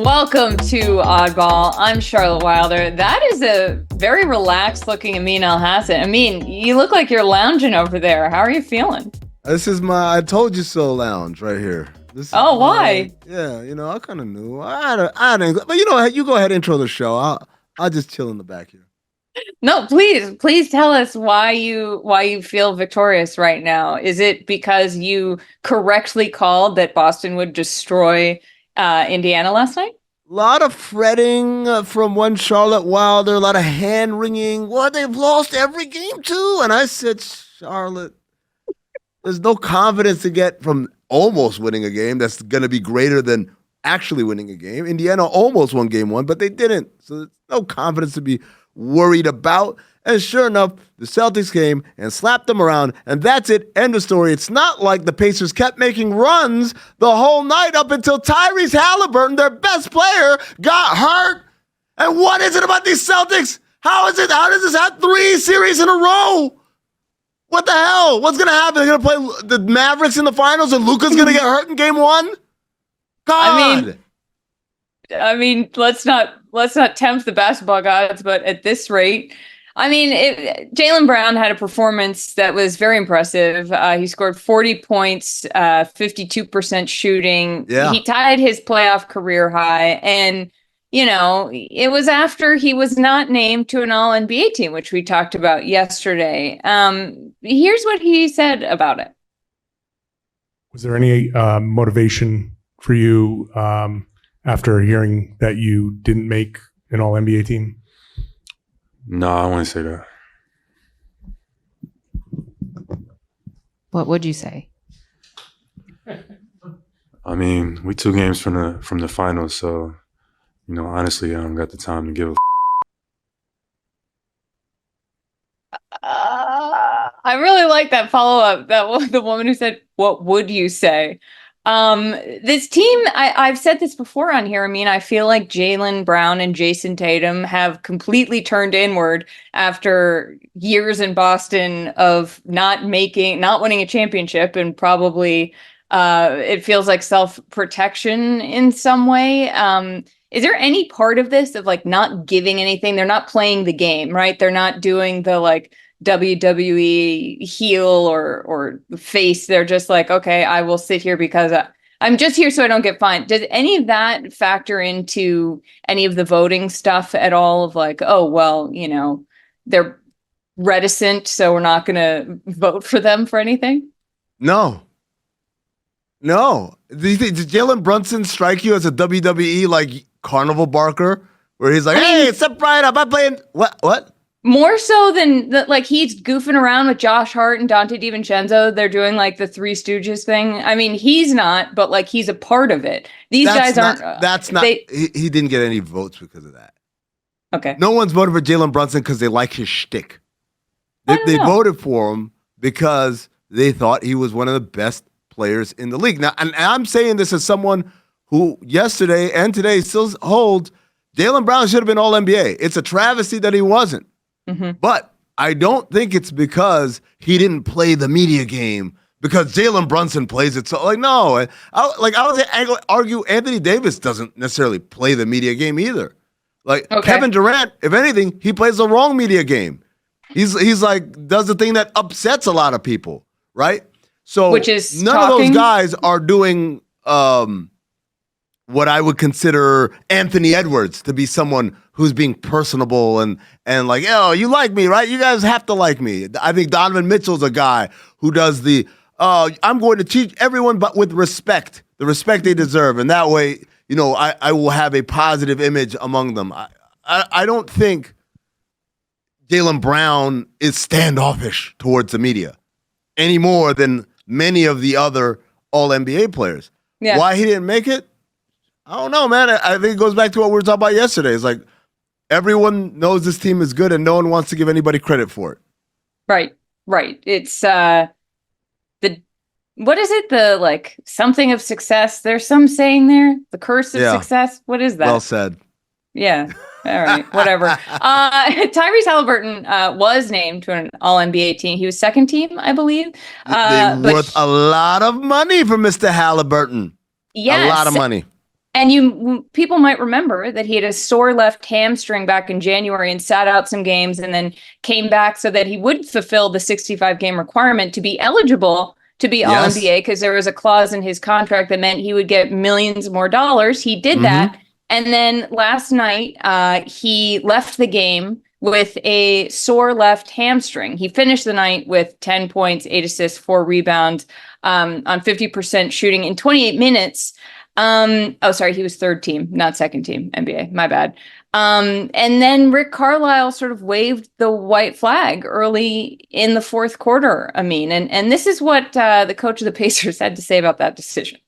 Welcome to Oddball. I'm Charlotte Wilder. That is a very relaxed looking Amin Elhassan. Amin, you look like you're lounging over there. How are you feeling? This is my I told you so lounge right here. Why? Yeah, I kind of knew. I didn't, but you go ahead and intro the show. I'll just chill in the back here. No, please tell us why you feel victorious right now. Is it because you correctly called that Boston would destroy Indiana last night? A lot of fretting from one Charlotte Wilder, a lot of hand wringing. Well, they've lost every game too. And I said, Charlotte, there's no confidence to get from almost winning a game that's going to be greater than actually winning a game. Indiana almost won game one, but they didn't. So there's no confidence to be worried about. And sure enough, the Celtics came and slapped them around, and that's it. End of story. It's not like the Pacers kept making runs the whole night up until Tyrese Haliburton, their best player, got hurt. And what is it about these Celtics? How does this have 3 series in a row? What the hell? What's going to happen? They're going to play the Mavericks in the finals and Luka's going to get hurt in game one? God. I mean, let's not tempt the basketball gods, but at this rate, I mean, Jaylen Brown had a performance that was very impressive. He scored 40 points, 52% shooting. Yeah. He tied his playoff career high. And, it was after he was not named to an All-NBA team, which we talked about yesterday. Here's what he said about it. Was there any motivation for you after hearing that you didn't make an All-NBA team? No, I wouldn't say that. What would you say? I mean, we 2 games from the finals, so honestly, I don't got the time to give a. I really like that follow-up. The woman who said, "What would you say?" This team, I've said this before on here. I mean, I feel like Jaylen Brown and Jason Tatum have completely turned inward after years in Boston of not winning a championship, and probably it feels like self-protection in some way. Is there any part of this of like not giving anything? They're not playing the game, right? They're not doing the like WWE heel or face. They're just like, okay, I will sit here because I'm just here so I don't get fined. Does any of that factor into any of the voting stuff at all of like, oh, well, they're reticent, so we're not going to vote for them for anything? No. Did Jalen Brunson strike you as a WWE like carnival barker where he's like, hey, step right up, I'm playing what? More so than like he's goofing around with Josh Hart and Dante DiVincenzo. They're doing like the Three Stooges thing. I mean, he's not, but like he's a part of it. These guys aren't. He didn't get any votes because of that. Okay. No one's voted for Jalen Brunson because they like his shtick. They voted for him because they thought he was one of the best players in the league. Now, and I'm saying this as someone who yesterday and today still holds Jaylen Brown should have been All-NBA. It's a travesty that he wasn't. Mm-hmm. But I don't think it's because he didn't play the media game, because Jalen Brunson plays it. So, no. I would argue Anthony Davis doesn't necessarily play the media game either. Kevin Durant, if anything, he plays the wrong media game. He's like, does the thing that upsets a lot of people, right? So which is none of those guys are doing what I would consider Anthony Edwards to be someone who's being personable and like, oh, you like me, right? You guys have to like me. I think Donovan Mitchell's a guy who does the, I'm going to treat everyone but with respect, the respect they deserve. And that way, I will have a positive image among them. I don't think Jaylen Brown is standoffish towards the media any more than many of the other All-NBA players. Yeah. Why he didn't make it? I don't know, man. I think it goes back to what we were talking about yesterday. It's like everyone knows this team is good and no one wants to give anybody credit for it. Right. It's what is it? The like something of success. There's some saying there. The curse of success. What is that? Well said. Yeah. All right. Whatever. Tyrese Haliburton was named to an All-NBA team. He was second team, I believe. They're worth a lot of money for Mr. Haliburton. Yes. A lot of money. And people might remember that he had a sore left hamstring back in January and sat out some games and then came back so that he would fulfill the 65 game requirement to be eligible to be All NBA, because there was a clause in his contract that meant he would get millions more dollars. He did that. And then last night, he left the game with a sore left hamstring. He finished the night with 10 points, 8 assists, 4 rebounds, on 50% shooting in 28 minutes. He was third team, not second team NBA. My bad. And then Rick Carlisle sort of waved the white flag early in the fourth quarter, Amin. And this is what the coach of the Pacers had to say about that decision.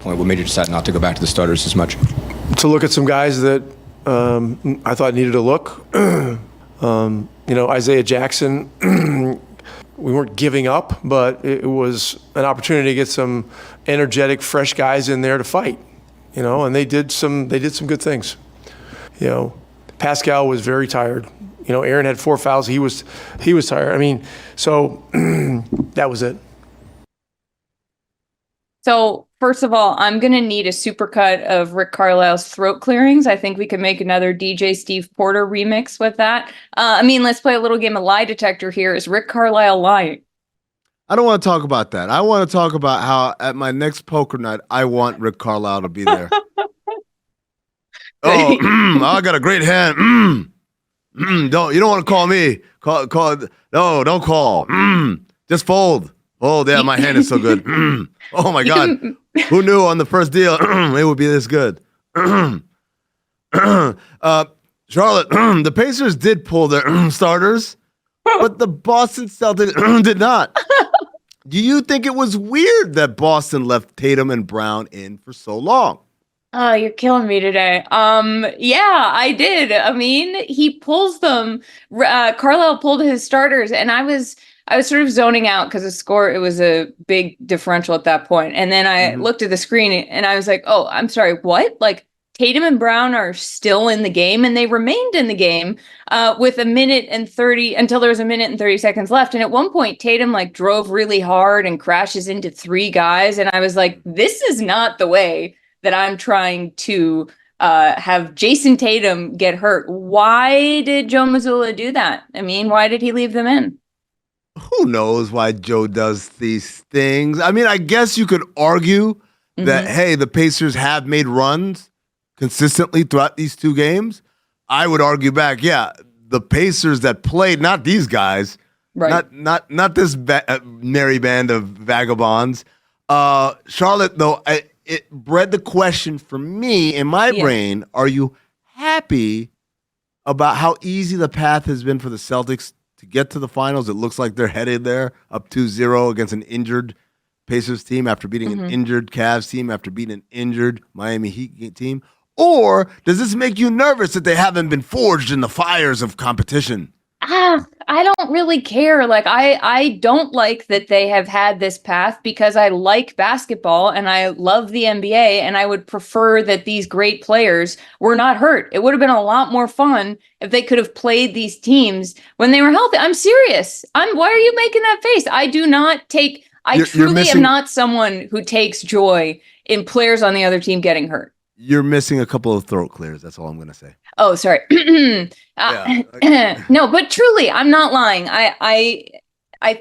What made you decide not to go back to the starters as much? To look at some guys that I thought needed a look. Isaiah Jackson, we weren't giving up, but it was an opportunity to get some energetic, fresh guys in there to fight. And they did some good things. Pascal was very tired. Aaron had 4 fouls. He was tired. So that was it. So first of all, I'm going to need a supercut of Rick Carlisle's throat clearings. I think we could make another DJ Steve Porter remix with that. Let's play a little game of lie detector here. Is Rick Carlisle lying? I don't want to talk about that. I want to talk about how at my next poker night, I want Rick Carlisle to be there. I got a great hand. You don't want to call me. No, don't call. Just fold. Oh, yeah, my hand is so good. Oh, my God. Who knew on the first deal it would be this good? Charlotte, the Pacers did pull their starters, but the Boston Celtics did not. Do you think it was weird that Boston left Tatum and Brown in for so long? Oh, you're killing me today. Yeah, I did. He pulls them. Carlisle pulled his starters, and I was sort of zoning out because the score, it was a big differential at that point. And then I looked at the screen and I was like, oh, I'm sorry, what? Like, Tatum and Brown are still in the game, and they remained in the game with 1:30 until there was 1:30 seconds left. And at one point, Tatum drove really hard and crashes into 3 guys. And I was like, this is not the way that I'm trying to have Jason Tatum get hurt. Why did Joe Mazzulla do that? Why did he leave them in? Who knows why Joe does these things? I guess you could argue that, hey, the Pacers have made runs consistently throughout these 2 games. I would argue back, yeah, the Pacers that played, not these guys, right? Not this merry band of vagabonds. Charlotte, though, it bred the question for me in my brain: are you happy about how easy the path has been for the Celtics to get to the finals? It looks like they're headed there, up 2-0 against an injured Pacers team after beating an injured Cavs team after beating an injured Miami Heat team. Or does this make you nervous that they haven't been forged in the fires of competition? I don't really care. I don't like that they have had this path, because I like basketball and I love the NBA, and I would prefer that these great players were not hurt. It would have been a lot more fun if they could have played these teams when they were healthy. I'm serious. Why are you making that face? I do not take, I truly am not someone who takes joy in players on the other team getting hurt. You're missing a couple of throat clears. That's all I'm going to say. Oh, sorry. No, but truly, I'm not lying. I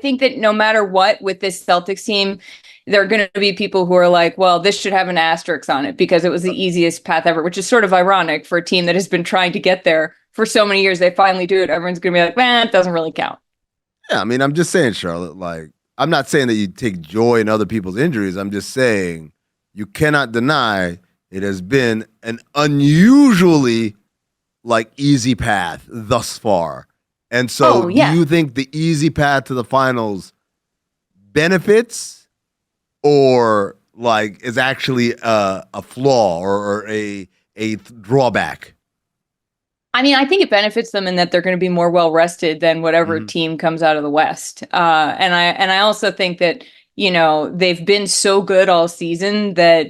think that no matter what with this Celtics team, there are going to be people who are like, well, this should have an asterisk on it because it was the easiest path ever, which is sort of ironic for a team that has been trying to get there for so many years. They finally do it. Everyone's going to be like, man, it doesn't really count. Yeah, I'm just saying, Charlotte, I'm not saying that you take joy in other people's injuries. I'm just saying you cannot deny it has been an unusually easy path thus far. And so do you think the easy path to the finals benefits or is actually a flaw or a drawback? I think it benefits them in that they're going to be more well rested than whatever team comes out of the West. And I also think that, they've been so good all season that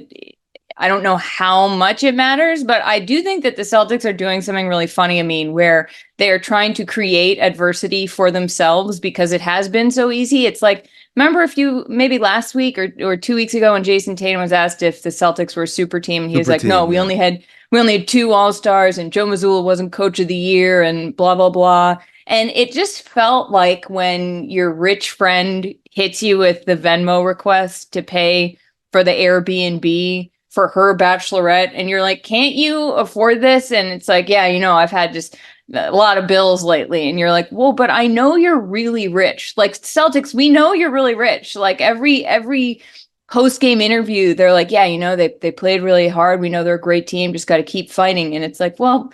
I don't know how much it matters, but I do think that the Celtics are doing something really funny, where they are trying to create adversity for themselves because it has been so easy. It's like remember maybe last week or 2 weeks ago when Jason Tatum was asked if the Celtics were a super team, and he was like, no, we only had 2 All-Stars and Joe Mazzulla wasn't coach of the year and blah, blah, blah. And it just felt like when your rich friend hits you with the Venmo request to pay for the Airbnb for her bachelorette, and you're like, can't you afford this? And it's like, yeah, I've had just a lot of bills lately. And you're like, well, but I know you're really rich. Like Celtics, we know you're really rich. Like every post-game interview, they're like, yeah, they played really hard. We know they're a great team. Just got to keep fighting. And it's like, well,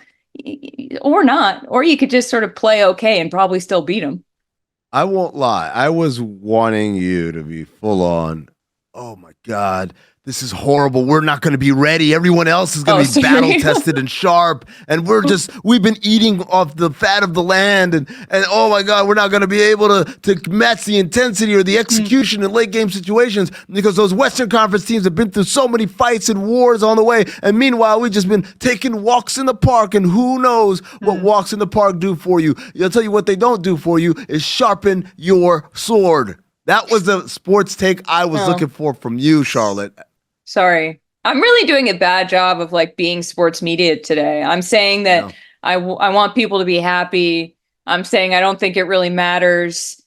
or not, or you could just sort of play okay and probably still beat them. I won't lie. I was wanting you to be full on, oh my God, this is horrible. We're not going to be ready. Everyone else is going to be battle tested and sharp. And we've been eating off the fat of the land. And oh my God, we're not going to be able to match the intensity or the execution in late game situations because those Western Conference teams have been through so many fights and wars on the way. And meanwhile, we've just been taking walks in the park, and who knows what walks in the park do for you. I'll tell you what they don't do for you is sharpen your sword. That was the sports take I was looking for from you, Charlotte. Sorry. I'm really doing a bad job of like being sports media today. I'm saying that I want people to be happy. I'm saying I don't think it really matters.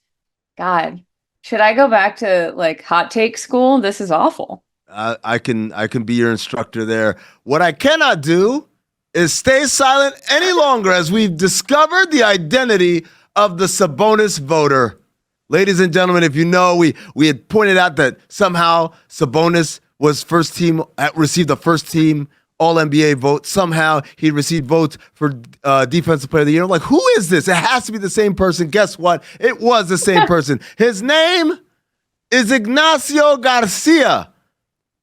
God, should I go back to like hot take school? This is awful. I can be your instructor there. What I cannot do is stay silent any longer as we've discovered the identity of the Sabonis voter. Ladies and gentlemen, if you know, we had pointed out that somehow Sabonis was received the first team All-NBA vote. Somehow he received votes for Defensive Player of the Year. I'm like, who is this? It has to be the same person. Guess what? It was the same person. His name is Ignacio Garcia.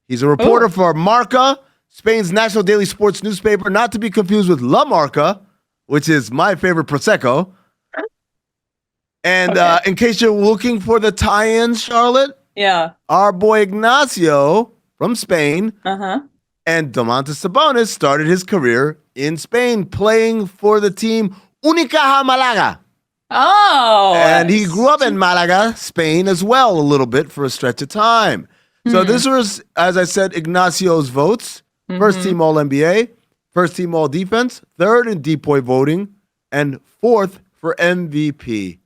He's a reporter for Marca, Spain's national daily sports newspaper, not to be confused with La Marca, which is my favorite Prosecco. And in case you're looking for the tie-ins, Charlotte, our boy Ignacio from Spain and Domantas Sabonis started his career in Spain playing for the team Unicaja Malaga. Oh. And he grew up in Malaga, Spain as well, a little bit for a stretch of time. So this was, as I said, Ignacio's votes. First team All-NBA, first team All-Defense, third in DPOY voting, and fourth for MVP.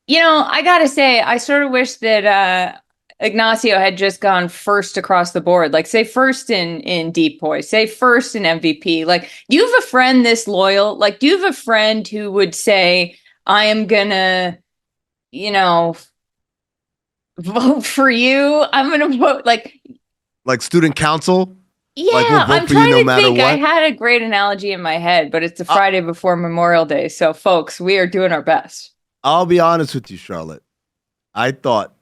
I got to say, I sort of wish that Ignacio had just gone first across the board. Like, say first in DPOY, say first in MVP. Like, do you have a friend this loyal? Like, do you have a friend who would say, I am going to, vote for you? I'm going to vote like student council? Yeah, like we'll vote I'm for trying you no to think. what? I had a great analogy in my head, but it's the Friday before Memorial Day. So, folks, we are doing our best. I'll be honest with you, Charlotte. I thought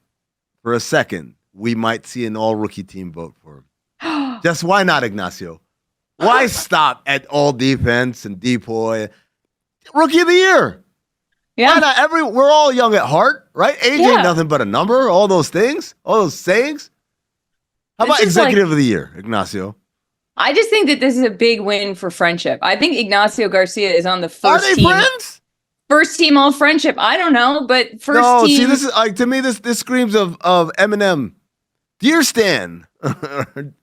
for a second we might see an all-rookie team vote for him. Just why not, Ignacio? Why stop at all defense and DPOY? Rookie of the year. Yeah. Why not? We're all young at heart, right? Age ain't nothing but a number. All those things, all those sayings. How about executive of the year, Ignacio? I just think that this is a big win for friendship. I think Ignacio Garcia is on the first team. Are they friends? First team all friendship. I don't know, but first no, team. See, this is like to me. This screams of Eminem. Dear Stan, I'm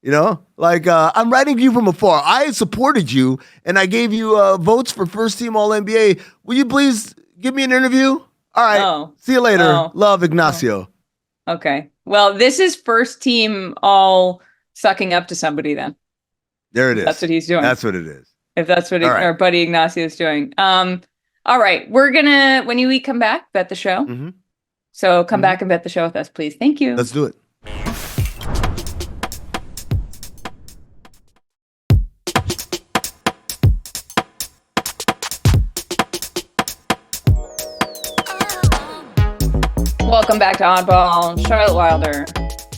writing to you from afar. I supported you, and I gave you votes for first team All NBA. Will you please give me an interview? All right. See you later. Love, Ignacio. Okay. Well, this is first team all sucking up to somebody. Then there it is. That's what he's doing. That's what it is. If that's what our buddy Ignacio is doing. All right. We're gonna when we come back, bet the show. So come back and bet the show with us, please. Thank you. Let's do it. Welcome back to Oddball. Charlotte Wilder.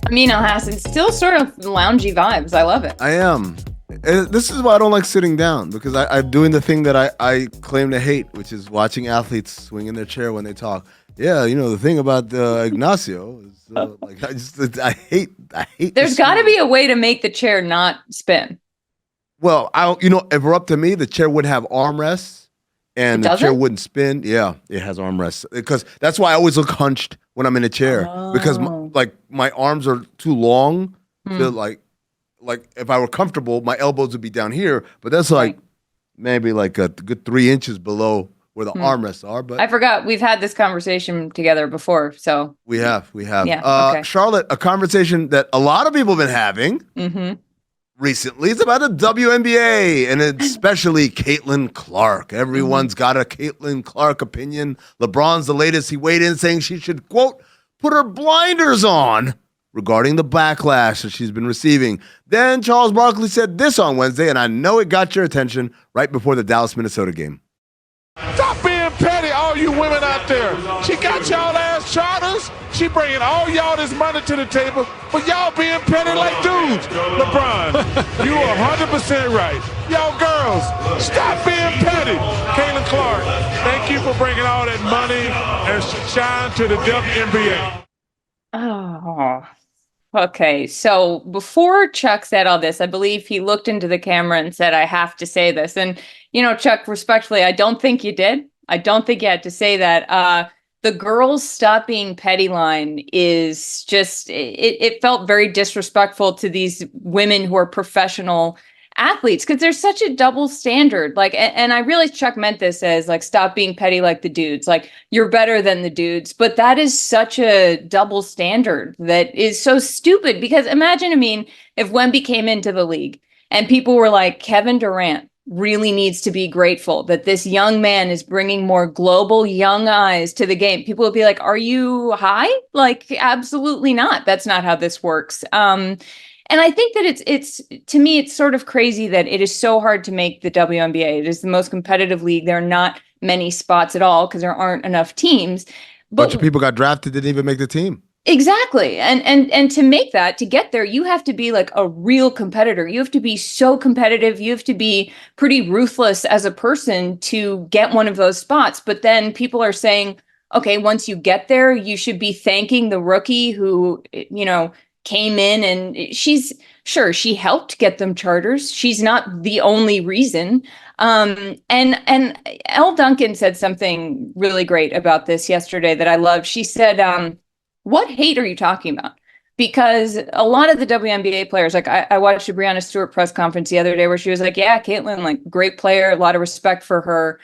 Amin Elhassan. Still sort of loungy vibes. I love it. I am. This is why I don't like sitting down, because I'm doing the thing that I claim to hate, which is watching athletes swing in their chair when they talk. Yeah, the thing about Ignacio is I hate. There's got to be a way to make the chair not spin. Well, if it were up to me, the chair would have armrests. and It the chair doesn't? wouldn't spin. Yeah, it has armrests because that's why I always look hunched when I'm in a chair because Oh. my arms are too long to Hmm. like if I were comfortable, my elbows would be down here, but that's Right. maybe like a good 3 inches below where the armrests are. But I forgot we've had this conversation together before. So we have. Yeah, okay. Charlotte, a conversation that a lot of people have been having hmm recently. It's about the WNBA and especially Caitlin Clark. Everyone's got a Caitlin Clark opinion. LeBron's the latest. He weighed in saying she should, quote, put her blinders on regarding the backlash that she's been receiving. Then Charles Barkley said this on Wednesday, and I know it got your attention right before the Dallas-Minnesota game. Stop being petty, all you women out there. She got y'all ass charters. She bringing all y'all this money to the table, but y'all being petty like dudes. LeBron, you are 100% right. Y'all girls, stop being petty. Caitlin Clark, thank you for bringing all that money and shine to the WNBA. Oh, okay. So before Chuck said all this, I believe he looked into the camera and said, I have to say this. And, Chuck, respectfully, I don't think you did. I don't think you had to say that. The girls stop being petty line is just, it felt very disrespectful to these women who are professional athletes because there's such a double standard. Like, and I realize Chuck meant this as like, stop being petty like the dudes, like you're better than the dudes. But that is such a double standard that is so stupid because imagine, if Wemby came into the league and people were like, Kevin Durant really needs to be grateful that this young man is bringing more global young eyes to the game. People would be like, are you high? Like, absolutely not. That's not how this works. And I think that it's to me, it's sort of crazy that it is so hard to make the WNBA. It is the most competitive league. There are not many spots at all because there aren't enough teams. But Bunch of people got drafted, didn't even make the team. exactly. And to make that, to get there, you have to be like a real competitor. You have to be so competitive. You have to be pretty ruthless as a person to get one of those spots. But then people are saying, okay, once you get there, you should be thanking the rookie who, came in and she helped get them charters. She's not the only reason. And Elle Duncan said something really great about this yesterday that I loved. She said, what hate are you talking about? Because a lot of the WNBA players, like I watched a Breanna Stewart press conference the other day where she was like, yeah, Caitlin, like great player, a lot of respect for her.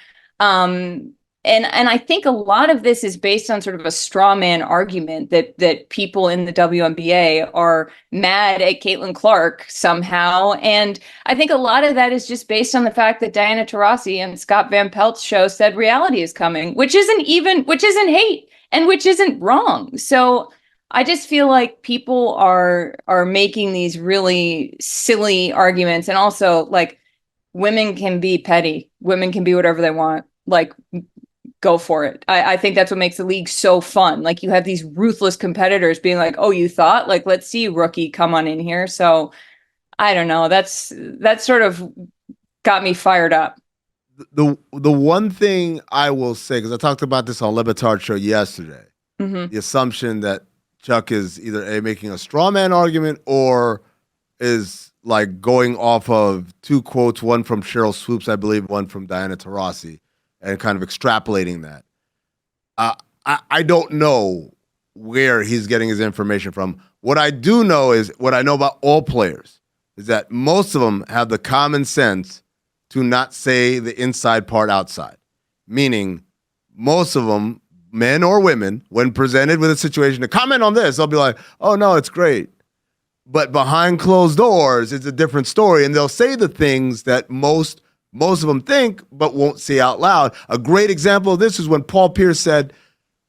And I think a lot of this is based on sort of a straw man argument that people in the WNBA are mad at Caitlin Clark somehow. And I think a lot of that is just based on the fact that Diana Taurasi and Scott Van Pelt's show said reality is coming, which isn't hate and which isn't wrong. So I just feel like people are making these really silly arguments. And also, like, women can be petty. Women can be whatever they want. Like, go for it. I think that's what makes the league so fun. Like, you have these ruthless competitors being like, oh, you thought? Like, let's see, rookie, come on in here. So I don't know. That's sort of got me fired up. The one thing I will say, because I talked about this on Le Batard show yesterday, the assumption that Chuck is either making a straw man argument or is like going off of two quotes, one from Cheryl Swoops, I believe, one from Diana Taurasi, and kind of extrapolating that. I don't know where he's getting his information from. What I do know is, what I know about all players, is that most of them have the common sense to not say the inside part outside. Meaning, most of them, men or women, when presented with a situation to comment on this, they'll be like, oh no, it's great. But behind closed doors, it's a different story. And they'll say the things that most of them think, but won't say out loud. A great example of this is when Paul Pierce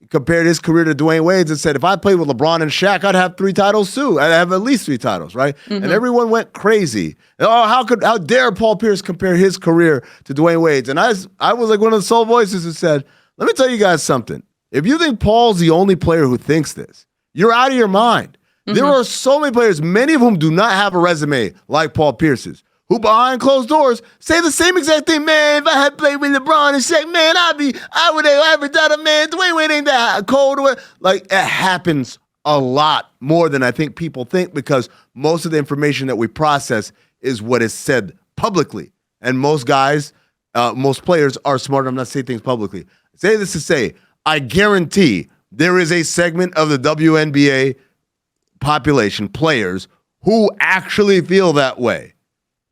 compared his career to Dwayne Wade's and said, if I played with LeBron and Shaq, I'd have 3 titles too. I'd have at least 3 titles, right? And everyone went crazy. Oh, how dare Paul Pierce compare his career to Dwayne Wade's? And I was like one of the sole voices who said, let me tell you guys something. If you think Paul's the only player who thinks this, you're out of your mind. There are so many players, many of whom do not have a resume like Paul Pierce's, who behind closed doors say the same exact thing. Man, if I had played with LeBron and Shaq, man, I would have ever done it, man. Dwayne Wade ain't that cold. Like, it happens a lot more than I think people think, because most of the information that we process is what is said publicly. And most guys Most players are smart. I'm not saying things publicly. Say this to say, I guarantee there is a segment of the WNBA population, players, who actually feel that way.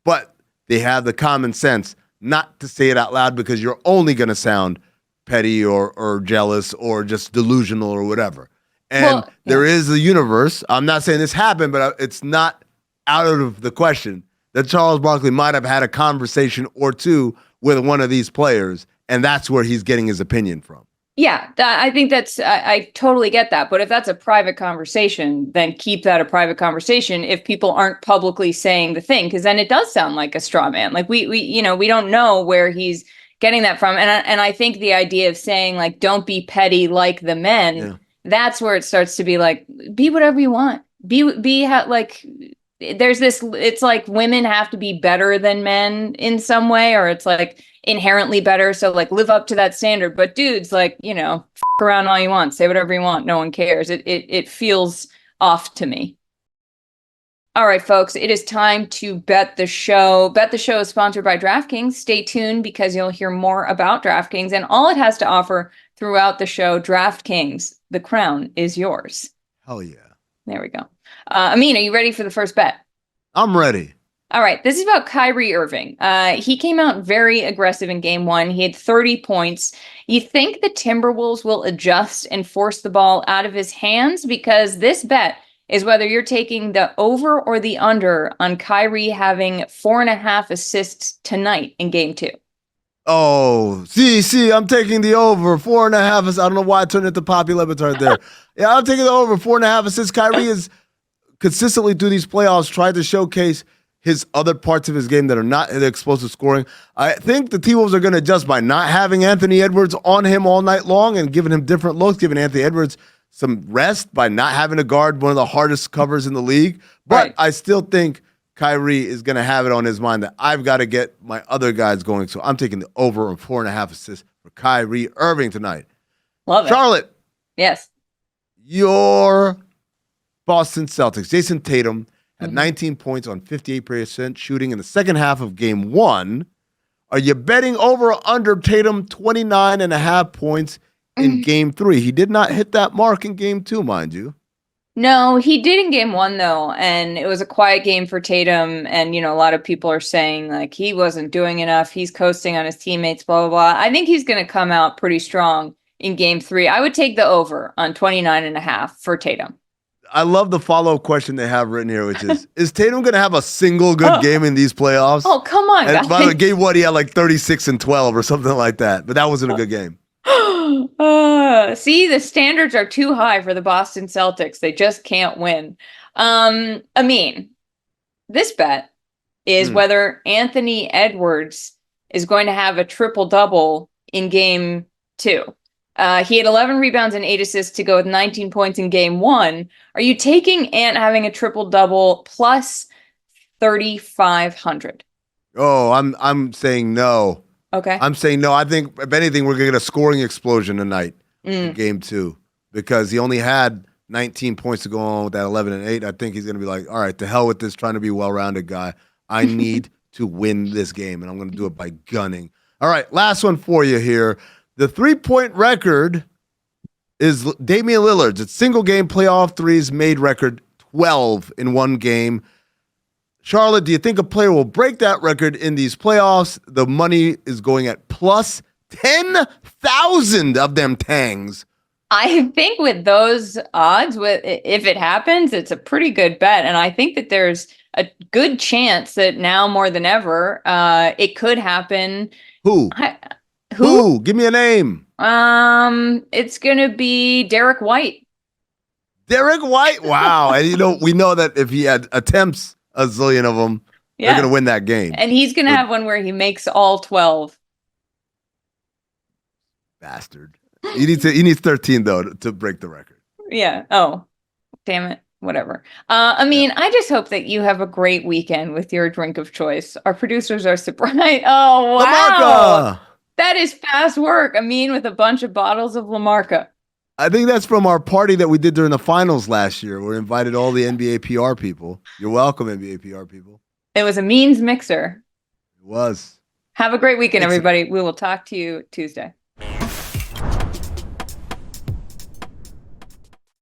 But they have the common sense not to say it out loud because you're only going to sound petty or jealous or just delusional or whatever. And there is a universe. I'm not saying this happened, but it's not out of the question that Charles Barkley might have had a conversation or two with one of these players, and that's where he's getting his opinion from. Yeah, I think I totally get that. But if that's a private conversation, then keep that a private conversation if people aren't publicly saying the thing, because then it does sound like a straw man. Like we don't know where he's getting that from. And I think the idea of saying like, don't be petty like the men, that's where it starts to be like, be whatever you want. Like, there's this, it's like women have to be better than men in some way, or it's like inherently better. So like live up to that standard. But dudes, like, f around all you want, say whatever you want. No one cares. It feels off to me. All right, folks, it is time to bet the show. Bet the show is sponsored by DraftKings. Stay tuned because you'll hear more about DraftKings and all it has to offer throughout the show. DraftKings, the crown is yours. Hell yeah. There we go. Amin, are you ready for the first bet? I'm ready. All right. This is about Kyrie Irving. He came out very aggressive in game one. He had 30 points. You think the Timberwolves will adjust and force the ball out of his hands? Because this bet is whether you're taking the over or the under on Kyrie having 4.5 assists tonight in game two. Oh, see, I'm taking the over 4.5. I don't know why I turned into Poppy Levitard there. Yeah, I'm taking the over 4.5 assists. Kyrie is consistently through these playoffs tried to showcase his other parts of his game that are not the explosive scoring. I think the T-Wolves are going to adjust by not having Anthony Edwards on him all night long and giving him different looks, giving Anthony Edwards some rest by not having to guard one of the hardest covers in the league. But I still think Kyrie is going to have it on his mind that I've got to get my other guys going. So I'm taking the over on 4.5 assists for Kyrie Irving tonight. Love it. Charlotte. Yes. Your Boston Celtics. Jason Tatum had 19 points on 58% shooting in the second half of game one. Are you betting over or under Tatum 29.5 points in game three? He did not hit that mark in game two, mind you. No, he did in game one, though, and it was a quiet game for Tatum, and, a lot of people are saying, like, he wasn't doing enough, he's coasting on his teammates, blah, blah, blah. I think he's going to come out pretty strong in game three. I would take the over on 29.5 for Tatum. I love the follow-up question they have written here, which is Tatum going to have a single good game in these playoffs? Oh, come on, and guys. by the game one, he had like 36 and 12 or something like that, but that wasn't a good game. See, the standards are too high for the Boston Celtics. They just can't win. This bet is whether Anthony Edwards is going to have a triple-double in game two. He had 11 rebounds and 8 assists to go with 19 points in game one. Are you taking Ant having a triple-double plus 3,500? Oh, I'm saying no. Okay. I'm saying no. I think, if anything, we're going to get a scoring explosion tonight in game two because he only had 19 points to go on with that 11 and 8. I think he's going to be like, all right, to hell with this, trying to be a well-rounded guy. I need to win this game, and I'm going to do it by gunning. All right, last one for you here. The three-point record is Damian Lillard's. It's single-game playoff threes made record 12 in one game. Charlotte, do you think a player will break that record in these playoffs? The money is going at plus 10,000 of them tangs. I think with those odds, if it happens, it's a pretty good bet. And I think that there's a good chance that now more than ever, it could happen. Who? Who? Give me a name. It's going to be Derek White. Derek White? Wow. And we know that if he had attempts a zillion of them, they're going to win that game. And he's going to have one where he makes all 12. Bastard. He needs 13, though, to break the record. Yeah. Oh, damn it. Whatever. I just hope that you have a great weekend with your drink of choice. Our producers are surprised. Oh, wow. Lamarca! That is fast work. With a bunch of bottles of Lamarca. I think that's from our party that we did during the finals last year. We invited all the NBA PR people. You're welcome, NBA PR people. It was a means mixer. It was. Have a great weekend, Thanks. everybody. We will talk to you Tuesday.